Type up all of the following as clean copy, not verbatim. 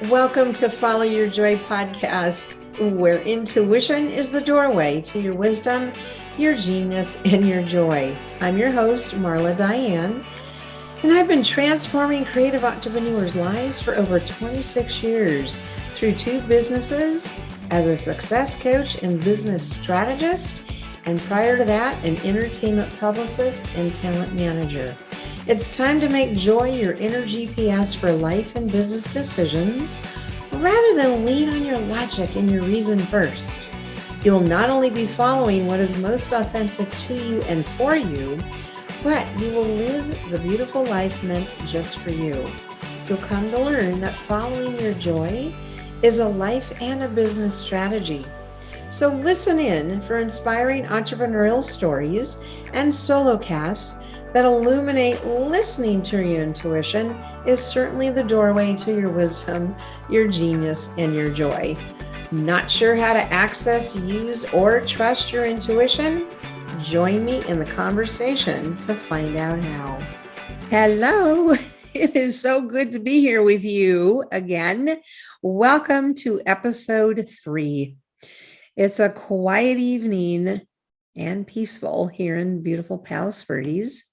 Welcome to Follow Your Joy podcast, where intuition is the doorway to your wisdom, your genius, and your joy. I'm your host, Marla Diane, and I've been transforming creative entrepreneurs' lives for over 26 years through two businesses as a success coach and business strategist, and prior to that, an entertainment publicist and talent manager. It's time to make joy your inner GPS for life and business decisions, rather than lean on your logic and your reason first. You'll not only be following what is most authentic to you and for you, but you will live the beautiful life meant just for you. You'll come to learn that following your joy is a life and a business strategy. So listen in for inspiring entrepreneurial stories and solo casts that illuminate listening to your intuition is certainly the doorway to your wisdom, your genius, and your joy. Not sure how to access, use, or trust your intuition? Join me in the conversation to find out how. Hello, it is so good to be here with you again. Welcome to episode 3. It's a quiet evening and peaceful here in beautiful Palos Verdes.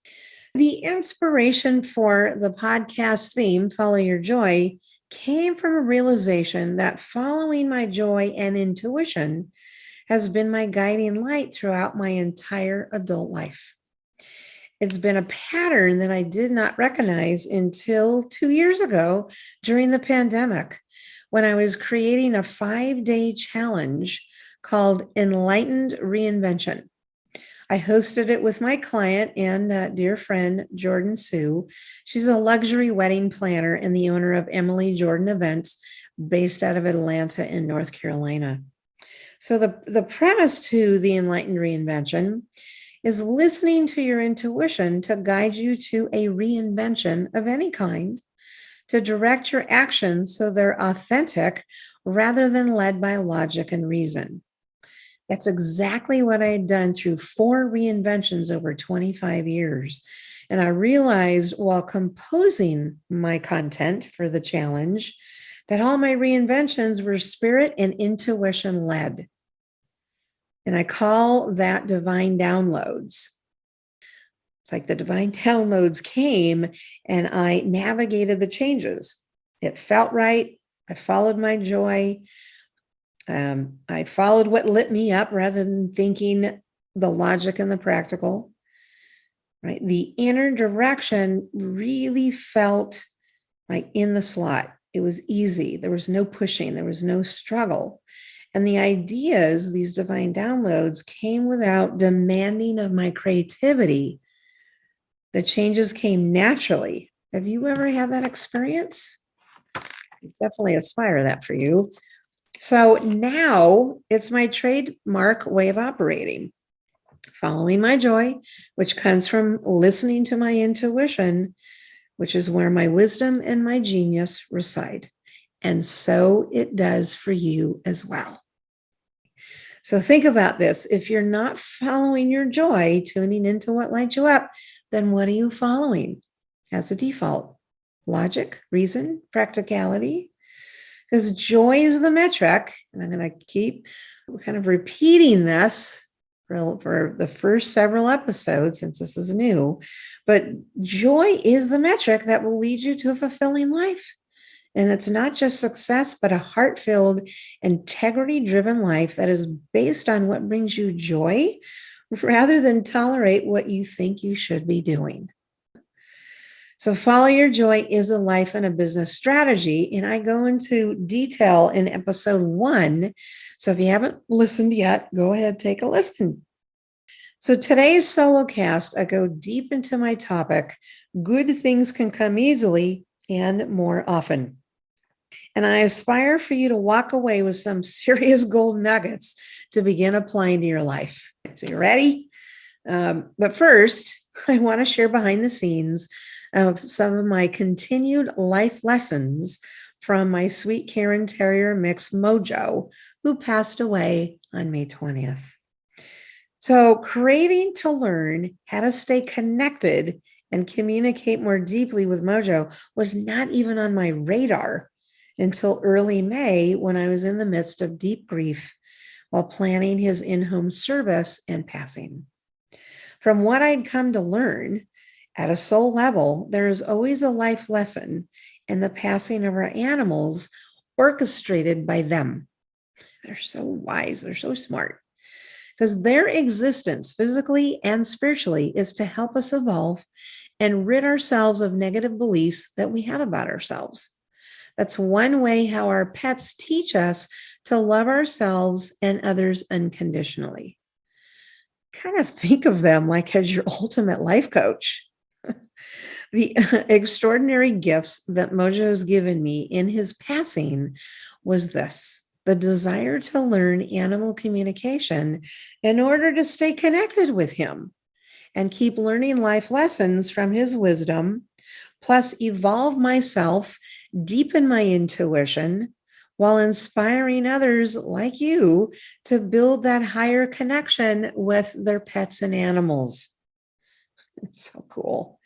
The inspiration for the podcast theme, Follow Your Joy, came from a realization that following my joy and intuition has been my guiding light throughout my entire adult life. It's been a pattern that I did not recognize until 2 years ago during the pandemic, when I was creating a 5-day challenge called Enlightened Reinvention. I hosted it with my client and dear friend, Jordan Sue. She's a luxury wedding planner and the owner of Emily Jordan Events based out of Atlanta in North Carolina. So the premise to the Enlightened Reinvention is listening to your intuition to guide you to a reinvention of any kind, to direct your actions so they're authentic rather than led by logic and reason. That's exactly what I had done through 4 reinventions over 25 years. And I realized while composing my content for the challenge that all my reinventions were spirit and intuition led. And I call that divine downloads. It's like the divine downloads came and I navigated the changes. It felt right. I followed my joy. I followed what lit me up rather than thinking the logic and the practical, right? The inner direction really felt like in the slot. It was easy. There was no pushing. There was no struggle. And the ideas, these divine downloads, came without demanding of my creativity. The changes came naturally. Have you ever had that experience? I definitely aspire that for you. So now it's my trademark way of operating, following my joy, which comes from listening to my intuition, which is where my wisdom and my genius reside. And so it does for you as well. So think about this. If you're not following your joy, tuning into what lights you up, then what are you following as a default? Logic, reason, practicality? Because joy is the metric, and I'm going to keep kind of repeating this for the first several episodes since this is new, but joy is the metric that will lead you to a fulfilling life. And it's not just success, but a heart-filled, integrity-driven life that is based on what brings you joy rather than tolerate what you think you should be doing. So Follow Your Joy is a life and a business strategy, and I go into detail in episode 1. So if you haven't listened yet, go ahead, take a listen. So today's solo cast, I go deep into my topic, good things can come easily and more often. And I aspire for you to walk away with some serious gold nuggets to begin applying to your life. So you ready? But first, I want to share behind the scenes of some of my continued life lessons from my sweet Cairn Terrier mix, Mojo, who passed away on May 20th. So craving to learn how to stay connected and communicate more deeply with Mojo was not even on my radar until early May when I was in the midst of deep grief while planning his in-home service and passing. From what I'd come to learn, at a soul level, there is always a life lesson in the passing of our animals orchestrated by them. They're so wise, they're so smart, because their existence, physically and spiritually, is to help us evolve and rid ourselves of negative beliefs that we have about ourselves. That's one way how our pets teach us to love ourselves and others unconditionally. Kind of think of them like as your ultimate life coach. The extraordinary gifts that Mojo has given me in his passing was this: the desire to learn animal communication in order to stay connected with him and keep learning life lessons from his wisdom, plus evolve myself, deepen my intuition, while inspiring others like you to build that higher connection with their pets and animals. It's so cool.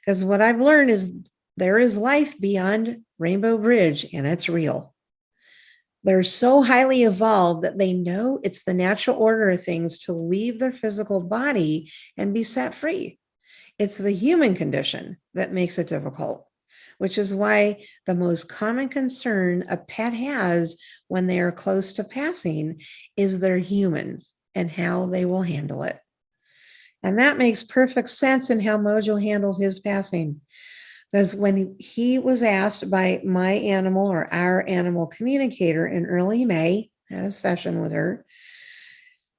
Because what I've learned is there is life beyond Rainbow Bridge, and it's real. They're so highly evolved that they know it's the natural order of things to leave their physical body and be set free. It's the human condition that makes it difficult, which is why the most common concern a pet has when they are close to passing is their humans and how they will handle it. And that makes perfect sense in how Mojo handled his passing. Because when he was asked by my animal or our animal communicator in early May, had a session with her,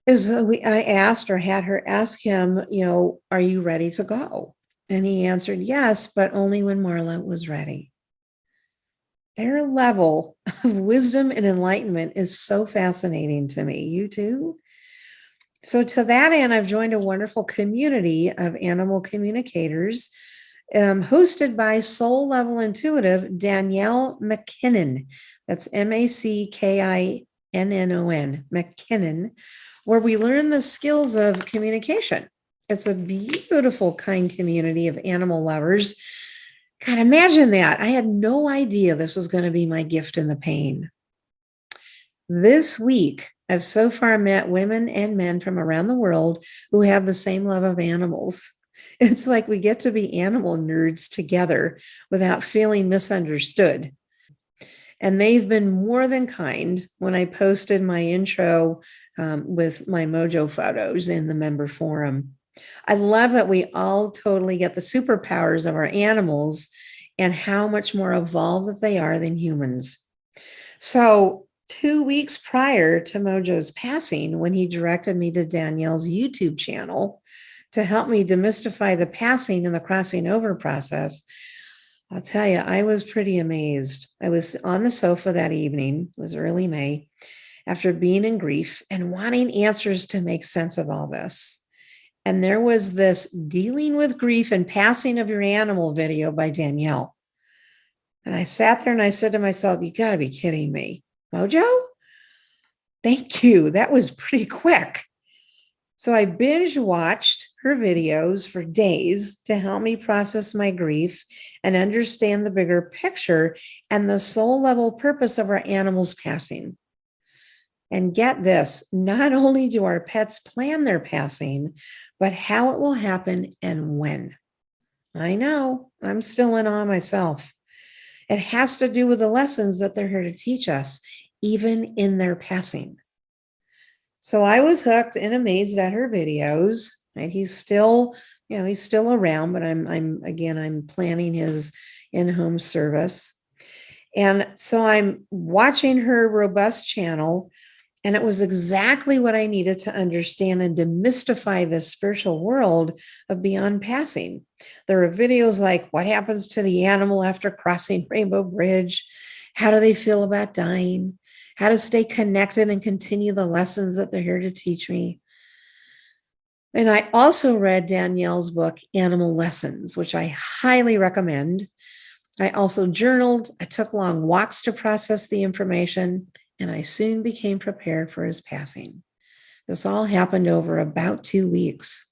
I asked or had her ask him, are you ready to go? And he answered yes, but only when Marla was ready. Their level of wisdom and enlightenment is so fascinating to me. You too? So to that end, I've joined a wonderful community of animal communicators hosted by soul level intuitive Danielle McKinnon. That's MacKinnon, McKinnon, where we learn the skills of communication. It's a beautiful, kind community of animal lovers. God, imagine that. I had no idea this was going to be my gift in the pain. This week, I've so far met women and men from around the world who have the same love of animals. It's like we get to be animal nerds together without feeling misunderstood. And they've been more than kind when I posted my intro with my Mojo photos in the member forum. I love that we all totally get the superpowers of our animals and how much more evolved that they are than humans. So 2 weeks prior to Mojo's passing, when he directed me to Danielle's YouTube channel to help me demystify the passing and the crossing over process, I'll tell you, I was pretty amazed. I was on the sofa that evening, it was early May, after being in grief and wanting answers to make sense of all this. And there was this dealing with grief and passing of your animal video by Danielle. And I sat there and I said to myself, you got to be kidding me. Mojo? Thank you. That was pretty quick. So I binge watched her videos for days to help me process my grief and understand the bigger picture and the soul level purpose of our animals passing. And get this, not only do our pets plan their passing, but how it will happen and when. I know, I'm still in awe myself. It has to do with the lessons that they're here to teach us, even in their passing. So I was hooked and amazed at her videos. Right? He's still around, but I'm planning his in-home service. And so I'm watching her robust channel, and it was exactly what I needed to understand and demystify this spiritual world of beyond passing. There are videos like what happens to the animal after crossing Rainbow Bridge? How do they feel about dying? How to stay connected and continue the lessons that they're here to teach me. And I also read Danielle's book, Animal Lessons, which I highly recommend. I also journaled. I took long walks to process the information, and I soon became prepared for his passing. This all happened over about 2 weeks.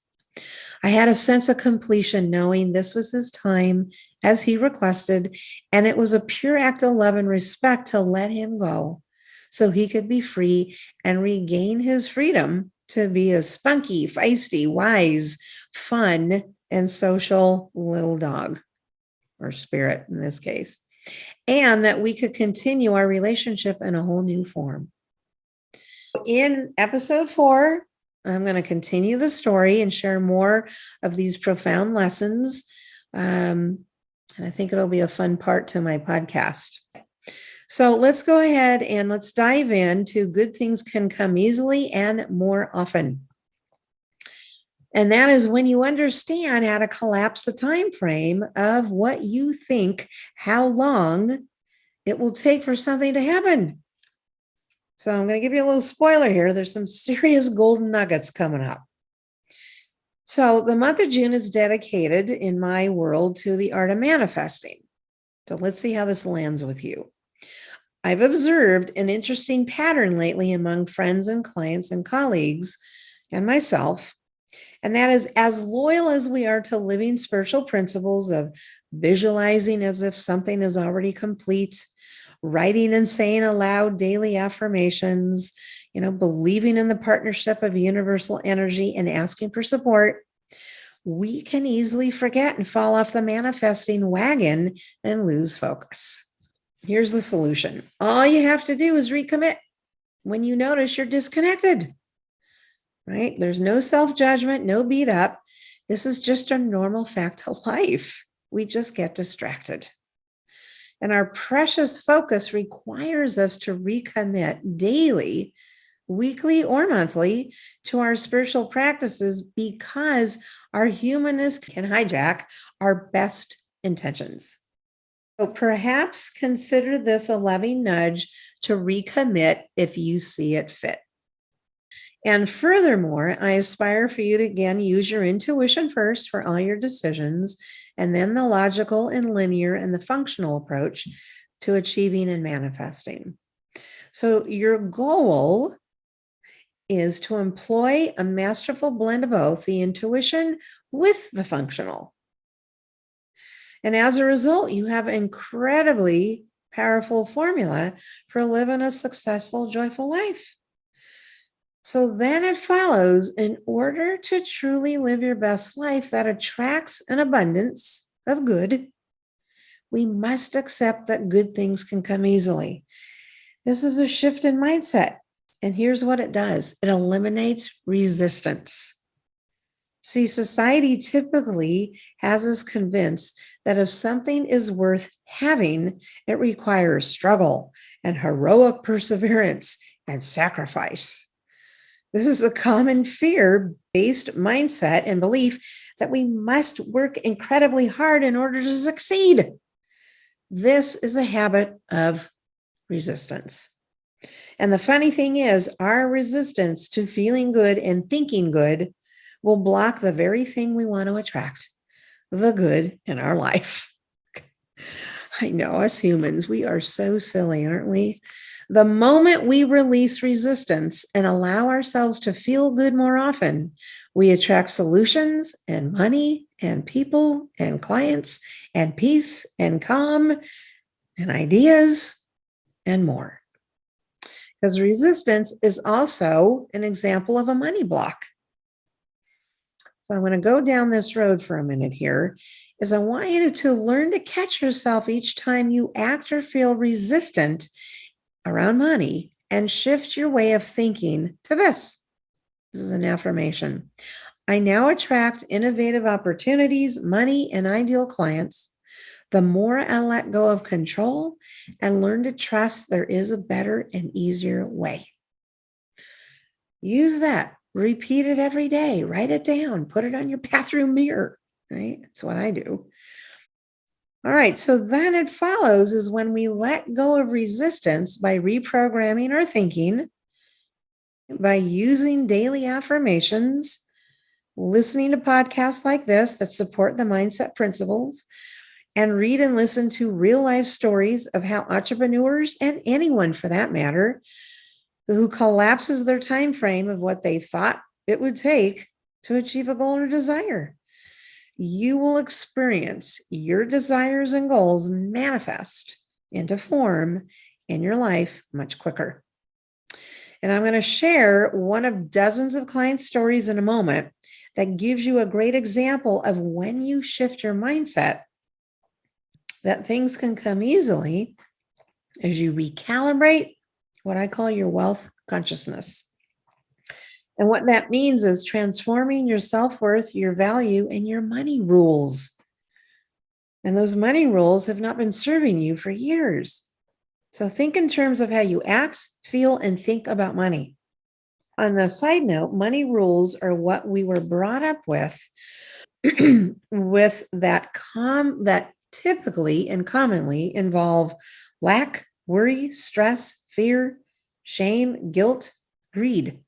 I had a sense of completion knowing this was his time as he requested, and it was a pure act of love and respect to let him go so he could be free and regain his freedom to be a spunky, feisty, wise, fun, and social little dog, or spirit in this case, and that we could continue our relationship in a whole new form. In episode 4, I'm going to continue the story and share more of these profound lessons. And I think it'll be a fun part to my podcast. So let's go ahead and let's dive into good things can come easily and more often. And that is when you understand how to collapse the time frame of what you think, how long it will take for something to happen. So I'm going to give you a little spoiler here. There's some serious golden nuggets coming up. So the month of June is dedicated in my world to the art of manifesting. So let's see how this lands with you. I've observed an interesting pattern lately among friends and clients and colleagues and myself. And that is, as loyal as we are to living spiritual principles of visualizing as if something is already complete, writing and saying aloud daily affirmations, believing in the partnership of universal energy and asking for support, we can easily forget and fall off the manifesting wagon and lose focus. Here's the solution. All you have to do is recommit when you notice you're disconnected, right? There's no self-judgment, no beat up. This is just a normal fact of life. We just get distracted. And our precious focus requires us to recommit daily, weekly, or monthly to our spiritual practices because our humanness can hijack our best intentions. So perhaps consider this a loving nudge to recommit if you see it fit. And furthermore, I aspire for you to, again, use your intuition first for all your decisions, and then the logical and linear and the functional approach to achieving and manifesting. So your goal is to employ a masterful blend of both the intuition with the functional. And as a result, you have an incredibly powerful formula for living a successful, joyful life. So then it follows, in order to truly live your best life that attracts an abundance of good, we must accept that good things can come easily. This is a shift in mindset. And here's what it does. It eliminates resistance. See, society typically has us convinced that if something is worth having, it requires struggle and heroic perseverance and sacrifice. This is a common fear-based mindset and belief that we must work incredibly hard in order to succeed. This is a habit of resistance. And the funny thing is, our resistance to feeling good and thinking good will block the very thing we want to attract, the good in our life. I know, us humans, we are so silly, aren't we? The moment we release resistance and allow ourselves to feel good more often, we attract solutions and money and people and clients and peace and calm and ideas and more. Because resistance is also an example of a money block. So I'm going to go down this road for a minute here, is I want you to learn to catch yourself each time you act or feel resistant around money and shift your way of thinking to this. This is an affirmation. I now attract innovative opportunities, money, and ideal clients. The more I let go of control and learn to trust there is a better and easier way. Use that. Repeat it every day. Write it down. Put it on your bathroom mirror, right? That's what I do. All right. So then it follows is when we let go of resistance by reprogramming our thinking, by using daily affirmations, listening to podcasts like this that support the mindset principles, and read and listen to real life stories of how entrepreneurs, and anyone for that matter, who collapses their time frame of what they thought it would take to achieve a goal or desire. You will experience your desires and goals manifest into form in your life much quicker. And I'm going to share one of dozens of client stories in a moment that gives you a great example of when you shift your mindset, that things can come easily as you recalibrate what I call your wealth consciousness. And what that means is transforming your self-worth, your value, and your money rules. And those money rules have not been serving you for years. So think in terms of how you act, feel, and think about money. On the side note, money rules are what we were brought up with, that typically and commonly involve lack, worry, stress, fear, shame, guilt, greed.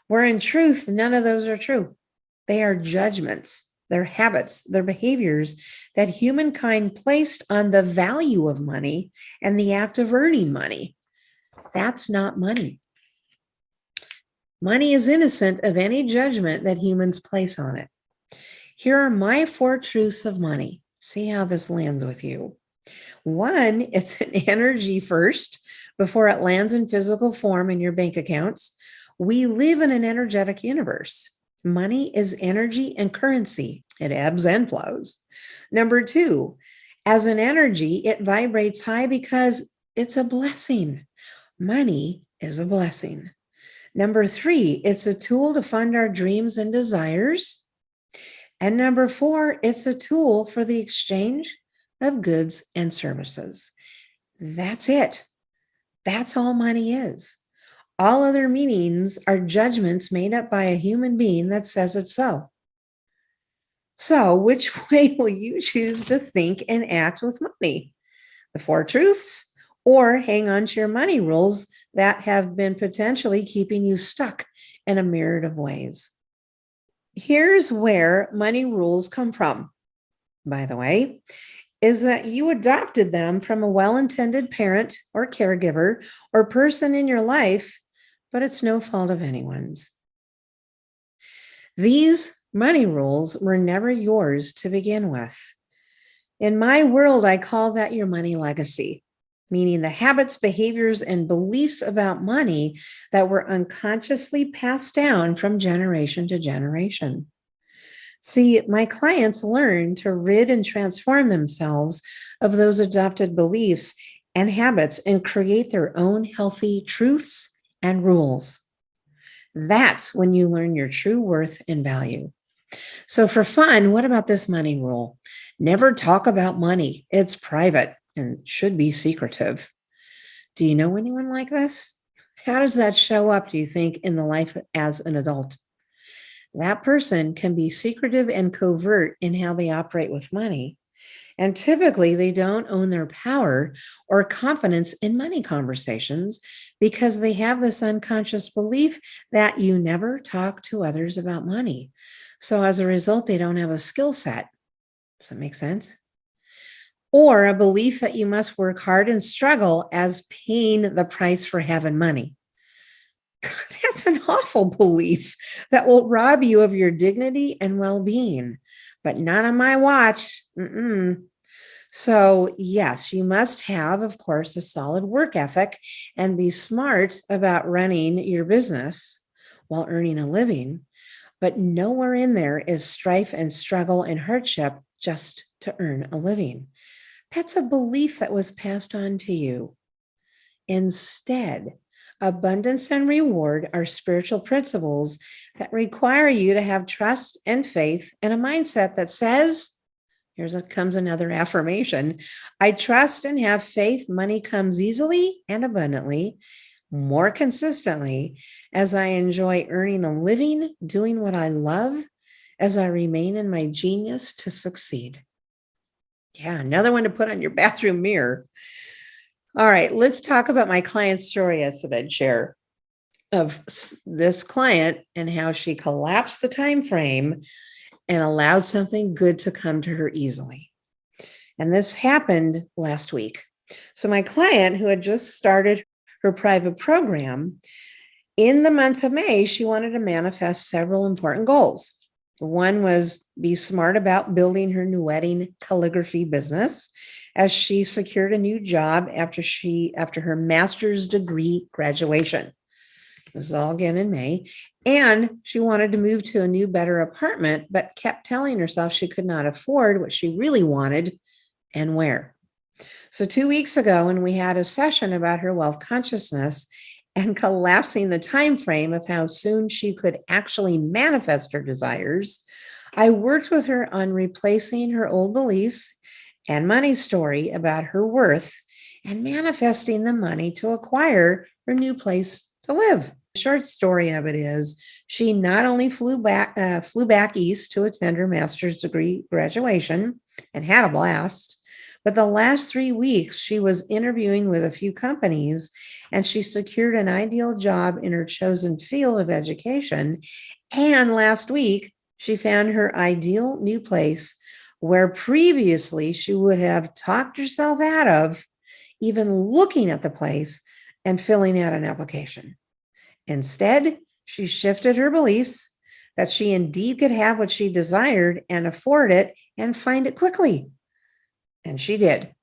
Where in truth, none of those are true. They are judgments, they're habits, they're behaviors that humankind placed on the value of money and the act of earning money. That's not money. Money is innocent of any judgment that humans place on it. Here are my 4 truths of money. See how this lands with you. 1, it's an energy first before it lands in physical form in your bank accounts. We live in an energetic universe. Money is energy and currency. It ebbs and flows. Number 2, as an energy, it vibrates high because it's a blessing. Money is a blessing. Number 3, it's a tool to fund our dreams and desires. And number 4, it's a tool for the exchange of goods and services. That's it. That's all money is. All other meanings are judgments made up by a human being that says it's so. So, which way will you choose to think and act with money? The 4 truths, or hang on to your money rules that have been potentially keeping you stuck in a myriad of ways? Here's where money rules come from, by the way, is that you adopted them from a well-intended parent or caregiver or person in your life, but it's no fault of anyone's. These money rules were never yours to begin with. In my world, I call that your money legacy, meaning the habits, behaviors, and beliefs about money that were unconsciously passed down from generation to generation. See, my clients learn to rid and transform themselves of those adopted beliefs and habits and create their own healthy truths and rules. That's when you learn your true worth and value. So for fun, what about this money rule? Never talk about money. It's private and should be secretive. Do you know anyone like this? How does that show up, do you think, in the life as an adult? That person can be secretive and covert in how they operate with money. And typically, they don't own their power or confidence in money conversations because they have this unconscious belief that you never talk to others about money. So as a result, they don't have a skill set. Does that make sense? Or a belief that you must work hard and struggle as paying the price for having money. That's an awful belief that will rob you of your dignity and well-being, but not on my watch. So yes, you must have, of course, a solid work ethic and be smart about running your business while earning a living, but nowhere in there is strife and struggle and hardship just to earn a living. That's a belief that was passed on to you. Instead, abundance and reward are spiritual principles that require you to have trust and faith and a mindset that says, comes another affirmation, I trust and have faith money comes easily and abundantly, more consistently, as I enjoy earning a living, doing what I love, as I remain in my genius to succeed. Yeah, another one to put on your bathroom mirror. All right, let's talk about my client's story I said I'd share of this client and how she collapsed the time frame and allowed something good to come to her easily. And this happened last week. So my client, who had just started her private program, In the month of May, she wanted to manifest several important goals. One was be smart about building her new wedding calligraphy business, as she secured a new job after her master's degree graduation. This is all again in May. And she wanted to move to a new, better apartment, but kept telling herself she could not afford what she really wanted and where. So 2 weeks ago, when we had a session about her wealth consciousness and collapsing the time frame of how soon she could actually manifest her desires, I worked with her on replacing her old beliefs and money story about her worth and manifesting the money to acquire her new place to live. The short story of it is she not only flew back east to attend her master's degree graduation and had a blast, but the last 3 weeks, she was interviewing with a few companies, and she secured an ideal job in her chosen field of education. And last week, she found her ideal new place where previously she would have talked herself out of even looking at the place and filling out an application. Instead, she shifted her beliefs that she indeed could have what she desired and afford it and find it quickly. And she did.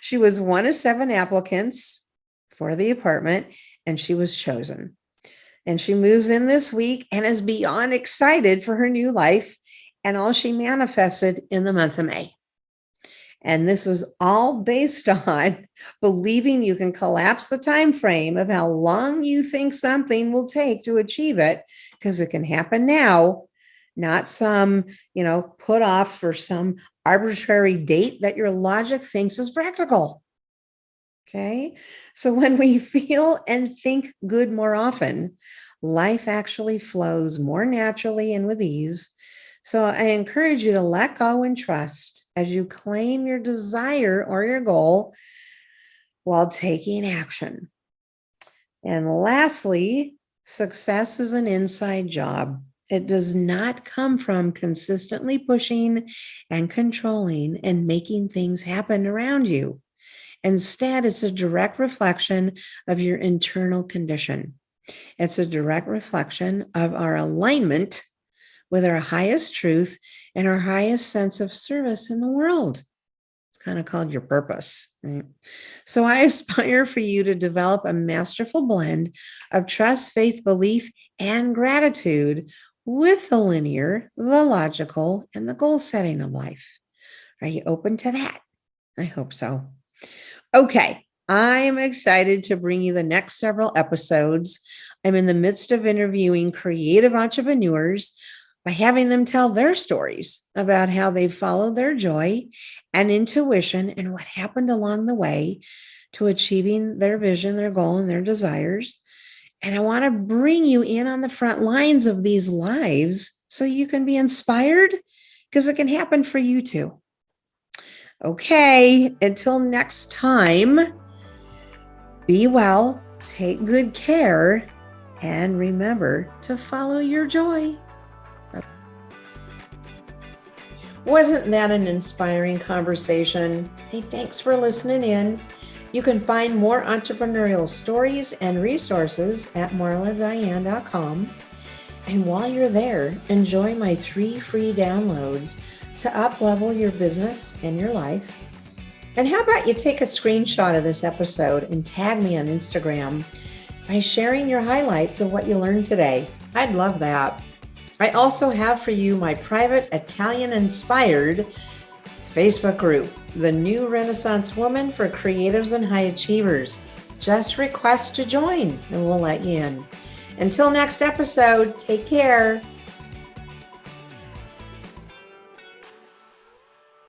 She was one of 7 applicants for the apartment, and she was chosen. And she moves in this week and is beyond excited for her new life and all she manifested in the month of May. And this was all based on believing you can collapse the time frame of how long you think something will take to achieve it, because it can happen now, not some, put off for some arbitrary date that your logic thinks is practical. Okay. So when we feel and think good more often, life actually flows more naturally and with ease. So I encourage you to let go and trust as you claim your desire or your goal while taking action. And lastly, success is an inside job. It does not come from consistently pushing and controlling and making things happen around you. Instead, it's a direct reflection of your internal condition. It's a direct reflection of our alignment with our highest truth and our highest sense of service in the world. It's kind of called your purpose, right? So I aspire for you to develop a masterful blend of trust, faith, belief, and gratitude with the linear, the logical, and the goal setting of life. Are you open to that? I hope so. Okay, I am excited to bring you the next several episodes. I'm in the midst of interviewing creative entrepreneurs by having them tell their stories about how they followed their joy and intuition and what happened along the way to achieving their vision, their goal, and their desires. And I want to bring you in on the front lines of these lives so you can be inspired, because it can happen for you too. Okay, until next time, be well, take good care, and remember to follow your joy. Wasn't that an inspiring conversation? Hey, thanks for listening in. You can find more entrepreneurial stories and resources at marladiane.com. And while you're there, enjoy my 3 free downloads to up-level your business and your life. And how about you take a screenshot of this episode and tag me on Instagram by sharing your highlights of what you learned today. I'd love that. I also have for you my private Italian-inspired Facebook group, The New Renaissance Woman for Creatives and High Achievers. Just request to join and we'll let you in. Until next episode, take care.